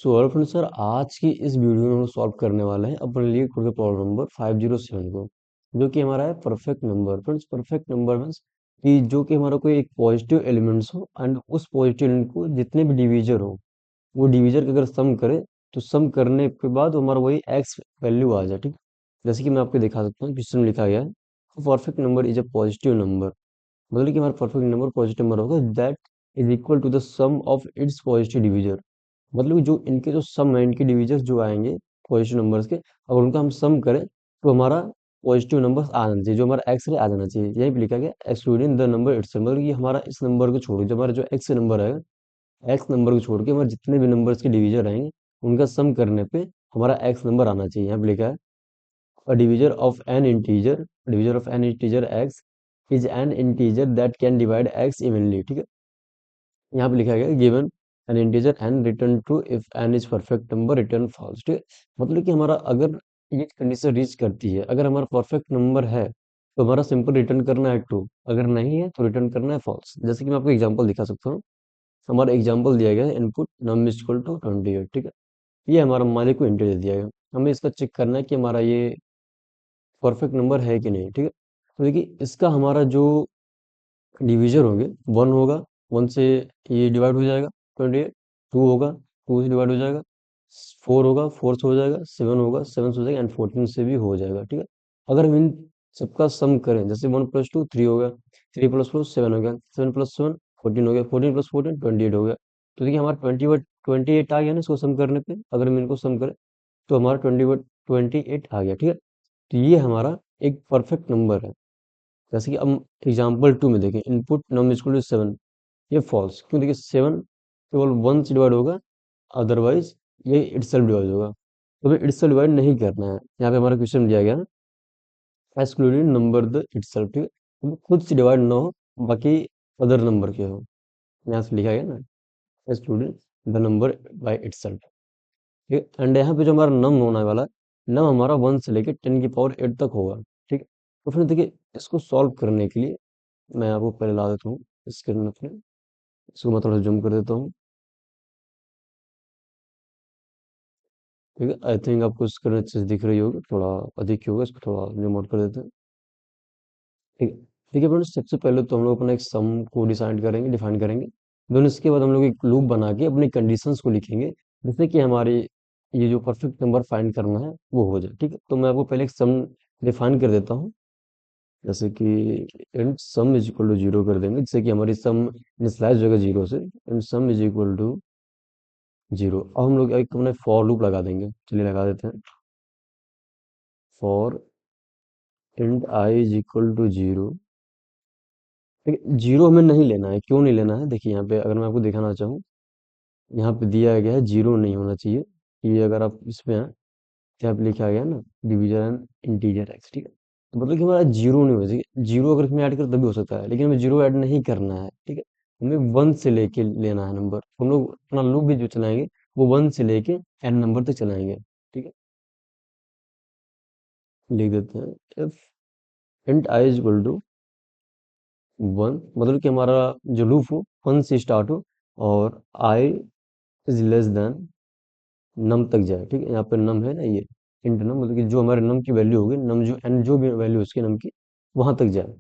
So all friends sir, आज की इस वीडियो में हम सॉल्व करने वाले हैं अपने लिए खुद का प्रॉब्लम नंबर 507 को, जो कि हमारा है perfect number. Friends, perfect number means कि जो कि हमारा कोई एक पॉजिटिव एलिमेंट्स हो एंड उस पॉजिटिव एलिमेंट को जितने भी डिवीजर हो, वो डिवीजर का अगर सम करे तो सम करने के बाद हमारा वही एक्स वैल्यू आ जाए। ठीक, जैसे कि मैं आपको दिखा सकता हूँ, क्वेश्चन में लिखा गया है perfect number is a positive number. मतलब कि हमारा परफेक्ट नंबर पॉजिटिव नंबर होगा that is equal to the sum of its positive divisor. मतलब कि जो इनके जो सम है, इनके डिविजर्स जो आएंगे पॉजिटिव नंबर्स के, अगर उनका हम सम करें तो हमारा पॉजिटिव नंबर आ जाना चाहिए, जो हमारा एक्स रे आ जाना चाहिए। यही पे लिखा गया एक्सक्लूडिंग द नंबर इट्सेल्फ। मतलब कि हमारा इस नंबर को छोड़ के, जो हमारा जो एक्स नंबर है, एक्स नंबर को छोड़ के हमारे जितने भी नंबर्स के डिवीजर आएंगे उनका सम करने पे हमारा एक्स नंबर आना चाहिए। यहाँ पे लिखा है a divisor of an integer X is an integer that can divide X evenly. ठीक है, यहाँ पे लिखा गया given an integer N return true if N is perfect number return false. ठीक है, मतलब कि हमारा अगर ये कंडीशन रीच करती है, अगर हमारा परफेक्ट नंबर है तो हमारा सिंपल रिटर्न करना है ट्रू, अगर नहीं है तो रिटर्न करना है फॉल्स। जैसे कि मैं आपको एग्जांपल दिखा सकता हूँ। हमारा एग्जांपल दिया गया है input num is equal to 28। ठीक है, ये हमारा मालिक को इंटीजर दिया गया, हमें इसका चेक करना है कि हमारा ये परफेक्ट नंबर है कि नहीं। ठीक है, तो देखिए इसका हमारा जो डिवीजर होंगे, वन होगा, वन से ये डिवाइड हो जाएगा 28। टू होगा, टू से डिवाइड हो जाएगा, फोर होगा, फोर से हो जाएगा, सेवन होगा, सेवन से हो जाएगा, एंड 14 से भी हो जाएगा। ठीक है, अगर हम इन सबका सम करें, जैसे वन प्लस टू थ्री हो गया, थ्री प्लस फोर सेवन हो गया, सेवन प्लस सेवन 14 हो गया, 14 प्लस 14 28 हो गया। तो देखिए हमारा 28 आ गया ना इसको सम करने पे। अगर हम इनको सम करें तो हमारा 28 आ गया। ठीक है, तो ये हमारा एक परफेक्ट नंबर है। जैसे कि हम एग्जाम्पल टू में देखें, input num equal to seven, ये फॉल्स। क्यों? देखिए सेवन केवल वन से डिवाइड होगा, अदरवाइज ये इटसेल्फ डिवाइड होगा, तो हमें इटसेल्फ डिवाइड नहीं करना है। यहाँ पे हमारा क्वेश्चन दिया गया एक्सक्लूडिंग नंबर द इटसेल्फ। ठीक है, हमें खुद से डिवाइड ना हो, बाकी अदर नंबर के हो। यहाँ से लिखा गया ना excluding the number by itself. ठीक है, एंड यहाँ पे जो हमारा नम होने वाला है, नम हमारा वन से लेके 10 की पावर 8 तक होगा। ठीक है, तो फिर देखिए इसको सॉल्व करने के लिए मैं आपको पहले ला देता हूँ स्क्रीन अपने, इसको मैं थोड़ा जूम कर देता हूँ। ठीक है, आई थिंक आपको स्क्रीन अच्छे से दिख रही होगी, थोड़ा अधिक ही होगा, इसको थोड़ा जूम आउट कर देते हैं। ठीक है, ठीक है फ्रेंड्स, सबसे पहले तो हम लोग अपना एक सम को डिसाइड करेंगे, डिफाइन करेंगे। देन इसके बाद हम लोग एक लूप बना के अपने कंडीशंस को लिखेंगे, जिससे कि हमारी ये जो परफेक्ट नंबर फाइंड करना है वो हो जाए। ठीक है, तो मैं आपको पहले एक सम डिफाइन कर देता हूँ। जैसे कि int sum is equal to zero कर देंगे, जिससे कि हमारी सम इनिशियलाइज हो जाएगा जीरो से। Int sum is equal to zero. अब हम लोग एक अपने फॉर लूप लगा देंगे, चलिए लगा देते हैं। For int i is equal to zero. ठीक है, जीरो हमें नहीं लेना है। क्यों नहीं लेना है? देखिए यहाँ पे अगर मैं आपको दिखाना चाहूँ, यहाँ पे दिया गया है जीरो नहीं होना चाहिए। ये अगर आप इसमें हैं तो यहाँ पे लिखा गया है ना डिवीजन एंड इंटीजर एक्स। ठीक है, तो मतलब कि हमारा जीरो नहीं हो चाहिए। जीरो अगर इसमें ऐड कर तभी हो सकता है, लेकिन हमें जीरो ऐड नहीं करना है। ठीक है, हमें वन से लेके लेना है नंबर। हम लोग अपना लूप भी जो चलाएंगे वो वन से लेके एन नंबर तक चलाएंगे। ठीक है, लिख देते हैं if int i is equal to one, मतलब कि हमारा जो लूप हो वन से स्टार्ट हो और आई इज लेस देन नम तक जाए। ठीक है, यहाँ पे नम है ना, ये इंट नम, मतलब कि जो हमारे नम की वैल्यू होगी, नम जो एन जो भी वैल्यू उसकी नम की वहां तक जाए।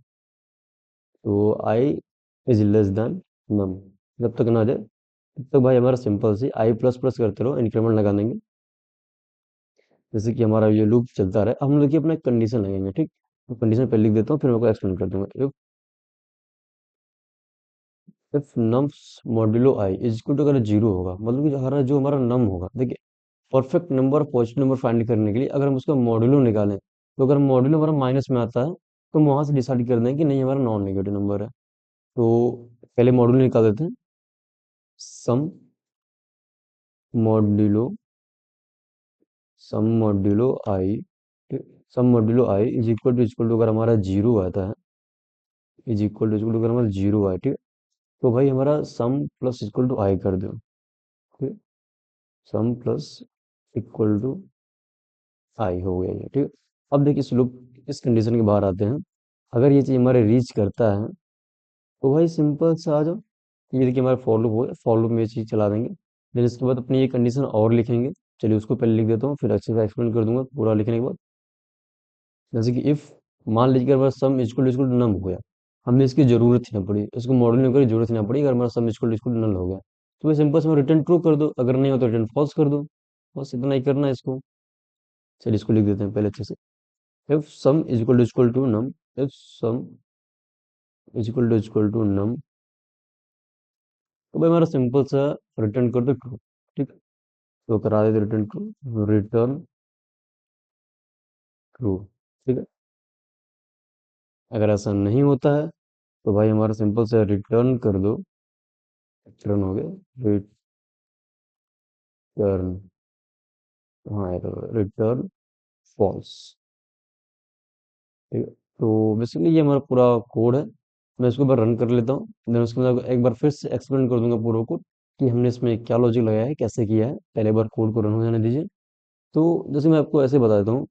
तो आई इज लेस देन नम, जब तक ना जाए तब तक भाई हमारा सिंपल सी आई प्लस प्लस करते रहो, इंक्रीमेंट लगा देंगे, जैसे कि हमारा ये लूप चलता रहे। अब हम लोग अपना कंडीशन लगेंगे। ठीक, तो कंडीशन पहले लिख देता हूँ, फिर मैं आपको एक्सप्लेन कर दूंगा। If nums modulo I is equal to, अगर जीरो होगा मतलब कि जो हमारा नम होगा, देखिए perfect number positive number find करने के लिए अगर हम उसका मॉड्यूलो निकालें, तो अगर मॉड्यूलो हमारा माइनस में आता है तो हम वहां से डिसाइड कर दें कि नहीं हमारा नॉन नेगेटिव नंबर है। तो पहले मॉड्यूलो निकाल देते हैं। Sum modulo sum modulo I sum modulo I is equal to अगर हमारा जीरो आता है, इज इक्वल टू अगर हमारा जीरो आए, ठीक है, तो भाई हमारा सम प्लस इक्वल टू आई कर दो। ठीक है, सम प्लस इक्वल टू आई हो गया ये। ठीक है, अब देखिए इस लूप इस कंडीशन के बाहर आते हैं। अगर ये चीज हमारे रीच करता है तो भाई सिंपल सा आ जाओ, ये देखिए हमारा फॉर लूप हो गया, फॉर लूप में ये चीज चला देंगे। देन इसके बाद अपनी ये कंडीशन और लिखेंगे। चलिए उसको पहले लिख देता हूँ, फिर अच्छे से एक्सप्लेन कर दूंगा पूरा लिखने के बाद। जैसे कि इफ मान लीजिए कि हमारा सम इक्वल टू नम हो गया, हमें इसकी जरूरत ही ना पड़ी, इसको मॉडल में करने की जरूरत ही ना पड़ी, अगर हमारा सम इक्वल टू नल हो गया तो ये सिंपल से रिटर्न ट्रू कर दो, अगर नहीं हो तो रिटर्न फॉल्स कर दो। बस इतना ही करना है इसको। चलिए इसको लिख देते हैं पहले अच्छे से। If sum equal to num, if sum equal to num, तो भाई हमारा सिंपल सा रिटर्न कर दो ट्रू। ठीक है, तो करा देते रिटर्न ट्रू, रिटर्न ट्रू। ठीक है, अगर ऐसा नहीं होता है तो भाई हमारा सिंपल से रिटर्न कर दो, रिटर्न हो गया, रिटर्न, हाँ रिटर्न फॉल्स। ठीक है, तो बेसिकली ये हमारा पूरा कोड है। मैं इसको एक बार रन कर लेता हूँ, देन उसके बाद एक बार फिर से एक्सप्लेन कर दूंगा पूरा कोड कि हमने इसमें क्या लॉजिक लगाया है, कैसे किया है। पहले एक बार कोड को रन हो जाने दीजिए। तो जैसे मैं आपको ऐसे बता देता हूँ।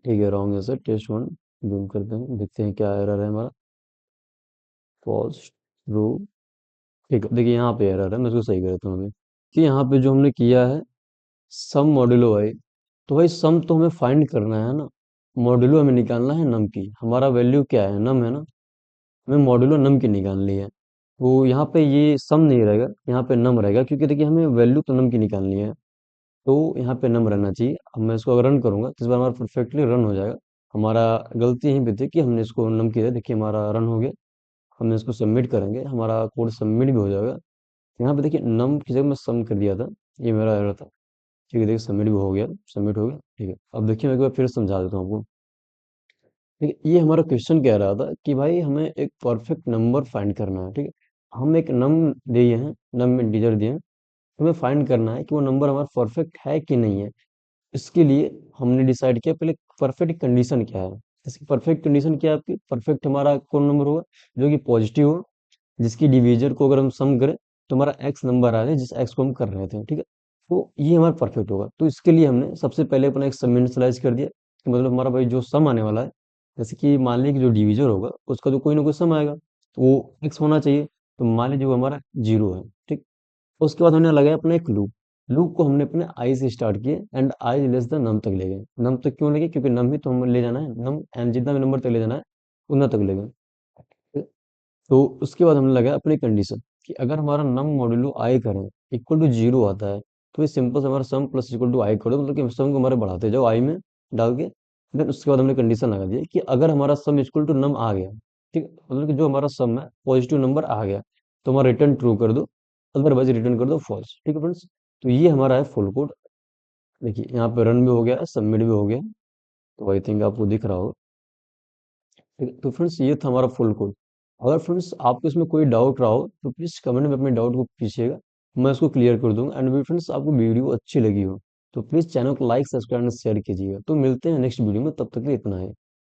ठीक है, रॉन्ग है सर, टेस्ट वन, जूम करते हैं, देखते हैं क्या एरर है हमारा। False, true. ठीक है, देखिए यहाँ पे एरर है, मैं इसको सही कर देता हूँ अभी। कि यहाँ पे जो हमने किया है सम मॉड्यूलो वाई, तो भाई सम तो हमें फाइंड करना है ना, मॉड्यूलो हमें निकालना है नम की। हमारा वैल्यू क्या है, नम है ना, हमें मॉड्यूलो नम की निकालनी है। तो यहाँ पे ये सम नहीं रहेगा, यहाँ पे नम रहेगा, क्योंकि देखिए हमें वैल्यू तो नम की निकालनी है। तो यहाँ पे नम रहना चाहिए। अब मैं इसको अगर रन करूंगा तो इस बार हमारा परफेक्टली रन हो जाएगा। हमारा गलती यहीं पे थी कि हमने इसको नम किया, देखिए हमारा रन हो गया। हमने इसको सबमिट करेंगे, हमारा कोड सबमिट भी हो जाएगा। यहाँ पे देखिए नम की जगह मैं सम कर दिया था, ये मेरा एरर था। ठीक है, देखिए सबमिट भी हो गया, सबमिट हो गया। ठीक है, अब देखिए मैं एक बार फिर समझा देता हूँ आपको। ठीक है, ये हमारा क्वेश्चन कह रहा था कि भाई हमें एक परफेक्ट नंबर फाइंड करना है। ठीक है, हम एक नम दिए हैं, नम इंटीजर दिए हैं, हमें फाइंड करना है कि वो नंबर हमारा परफेक्ट है कि नहीं है। इसके लिए हमने डिसाइड किया पहले परफेक्ट कंडीशन क्या है। इसकी परफेक्ट कंडीशन क्या है आपकी, परफेक्ट हमारा कौन नंबर होगा, जो कि पॉजिटिव हो, जिसकी डिवीजर को अगर हम सम करें तो हमारा एक्स नंबर आ रहा है, जिस एक्स को हम कर रहे थे। ठीक है, तो ये हमारा परफेक्ट होगा। तो इसके लिए हमने सबसे पहले अपना एक सम इनिशियलाइज कर दिया, कि मतलब हमारा भाई जो सम आने वाला है, जैसे कि मान लीजिए कि जो डिवीजर होगा उसका तो कोई ना कोई सम आएगा, तो वो एक्स होना चाहिए। तो मान लीजिए वो हमारा जीरो है। ठीक, उसके बाद हमने लगाया अपना एक लूप। लूप को हमने अपने आई से स्टार्ट किए एंड आई लेस द नम तक ले गए। नम तक क्यों ले गए, क्योंकि नम ही तो हमें ले जाना है, नम एंड जितना भी नंबर तक ले जाना है उतना तक ले गए। तो उसके बाद हमने लगाया अपनी कंडीशन कि अगर हमारा नम मॉड्यूलो आई करें इक्वल टू जीरो आता है, तो ये सिंपल से हमारा सम प्लस इक्वल टू आई कर दो, मतलब कि सम को हमारे बढ़ाते जाओ आई में डाल के। देन उसके बाद हमने कंडीशन लगा दिया कि अगर हमारा सम इक्वल टू नम आ गया, ठीक है, मतलब कि जो हमारा सम है पॉजिटिव नंबर आ गया, तो हमारा रिटर्न ट्रू कर दो, अदरवाइज रिटर्न कर दो फॉल्स। ठीक है फ्रेंड्स, तो ये हमारा है फुल कोड। देखिए यहाँ पे रन भी हो गया, सबमिट भी हो गया, तो आई थिंक आपको दिख रहा हो। ठीक है, तो फ्रेंड्स ये था हमारा फुल कोड। अगर फ्रेंड्स आपको इसमें कोई डाउट रहा हो तो प्लीज़ कमेंट में अपने डाउट को पूछिएगा, मैं उसको क्लियर कर दूंगा। एंड भी फ्रेंड्स आपको वीडियो अच्छी लगी हो तो प्लीज़ चैनल को लाइक सब्सक्राइब एंड शेयर कीजिएगा। तो मिलते हैं नेक्स्ट वीडियो में, तब तक के लिए इतना है।